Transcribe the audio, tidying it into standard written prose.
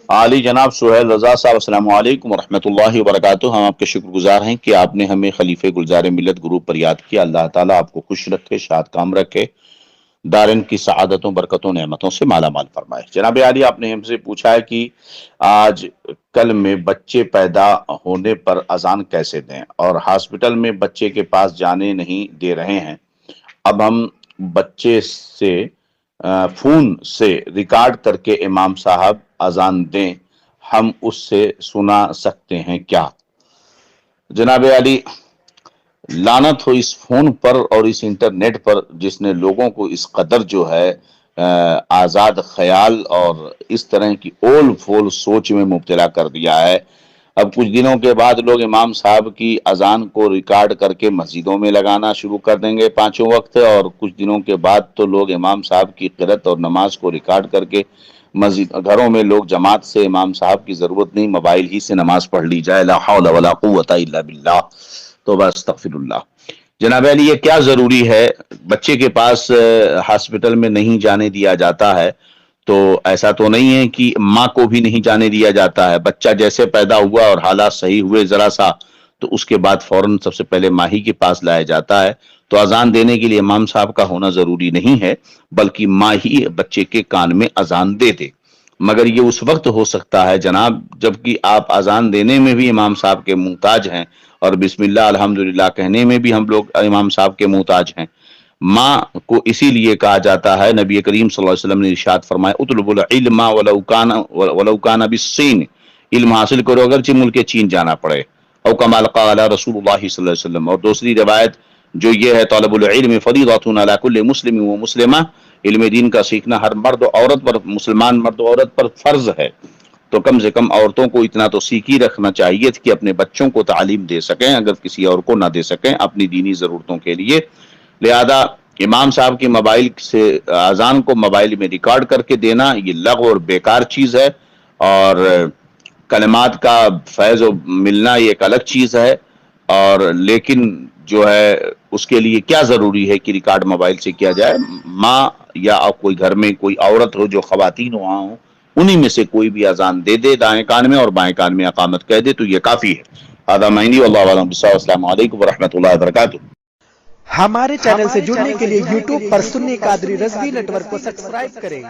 عالی جناب سہیل رضا صاحب السلام علیکم ورحمۃ اللہ وبرکاتہ. ہم آپ کے شکر گزار ہیں کہ آپ نے ہمیں خلیفہ گلزار ملت گروپ پر یاد کیا. اللہ تعالیٰ آپ کو خوش رکھے، شاد کام رکھے، دارین کی سعادتوں برکتوں نعمتوں سے مالا مال فرمائے. جناب عالی، آپ نے ہم سے پوچھا ہے کہ آج کل میں بچے پیدا ہونے پر اذان کیسے دیں، اور ہاسپٹل میں بچے کے پاس جانے نہیں دے رہے ہیں. اب ہم بچے سے فون سے ریکارڈ کر کے امام صاحب اذان دیں، ہم اس سے سنا سکتے ہیں کیا؟ جناب علی، لعنت ہو اس فون پر اور اس انٹرنیٹ پر جس نے لوگوں کو اس قدر جو ہے آزاد خیال اور اس طرح کی اول فول سوچ میں مبتلا کر دیا ہے. اب کچھ دنوں کے بعد لوگ امام صاحب کی اذان کو ریکارڈ کر کے مسجدوں میں لگانا شروع کر دیں گے پانچوں وقت، اور کچھ دنوں کے بعد تو لوگ امام صاحب کی قرات اور نماز کو ریکارڈ کر کے مسجد گھروں میں لوگ جماعت سے امام صاحب کی ضرورت نہیں، موبائل ہی سے نماز پڑھ لی جائے. لا حول ولا قوت الا باللہ. توبہ استغفر اللہ. جناب علی، یہ کیا ضروری ہے؟ بچے کے پاس ہاسپٹل میں نہیں جانے دیا جاتا ہے تو ایسا تو نہیں ہے کہ ماں کو بھی نہیں جانے دیا جاتا ہے. بچہ جیسے پیدا ہوا اور حالات صحیح ہوئے ذرا سا تو اس کے بعد فوراً سب سے پہلے ماں ہی کے پاس لایا جاتا ہے. تو اذان دینے کے لیے امام صاحب کا ہونا ضروری نہیں ہے، بلکہ ماں ہی بچے کے کان میں اذان دے دے. مگر یہ اس وقت ہو سکتا ہے جناب جبکہ آپ اذان دینے میں بھی امام صاحب کے محتاج ہیں، اور بسم اللہ الحمدللہ کہنے میں بھی ہم لوگ امام صاحب کے محتاج ہیں. ماں کو اسی لیے کہا جاتا ہے، نبی کریم صلی اللہ علیہ وسلم نے ارشاد فرمایا اطلب العلم ولو کان بالصین، علم حاصل کرو اگرچہ ملک چین جانا پڑے. او کما قال رسول اللہ صلی اللہ علیہ وسلم. اور دوسری روایت جو یہ ہے طالب العلم فریضۃ علی کل مسلم و مسلمہ، علم دین کا سیکھنا ہر مرد و عورت پر، مسلمان مرد و عورت پر فرض ہے. تو کم سے کم عورتوں کو اتنا تو سیکھ ہی رکھنا چاہیے کہ اپنے بچوں کو تعلیم دے سکیں، اگر کسی اور کو نہ دے سکیں اپنی دینی ضرورتوں کے لیے. لہذا امام صاحب کی موبائل سے اذان کو موبائل میں ریکارڈ کر کے دینا یہ لغو اور بیکار چیز ہے، اور کلمات کا فیض و ملنا یہ ایک الگ چیز ہے. اور لیکن جو ہے اس کے لیے کیا ضروری ہے کہ ریکارڈ موبائل سے کیا جائے؟ ماں یا کوئی گھر میں کوئی عورت ہو، جو خواتین وہاں ہوں، انہی میں سے کوئی بھی اذان دے دے دائیں کان میں اور بائیں کان میں اقامت کہہ دے تو یہ کافی ہے. آدھا مہندی واللہ عالم بالصواب. السلام علیکم ورحمۃ اللہ وبرکاتہ. ہمارے چینل سے جڑنے کے لیے یوٹیوب پر سنی قادری رضوی نیٹ ورک کو سبسکرائب کریں.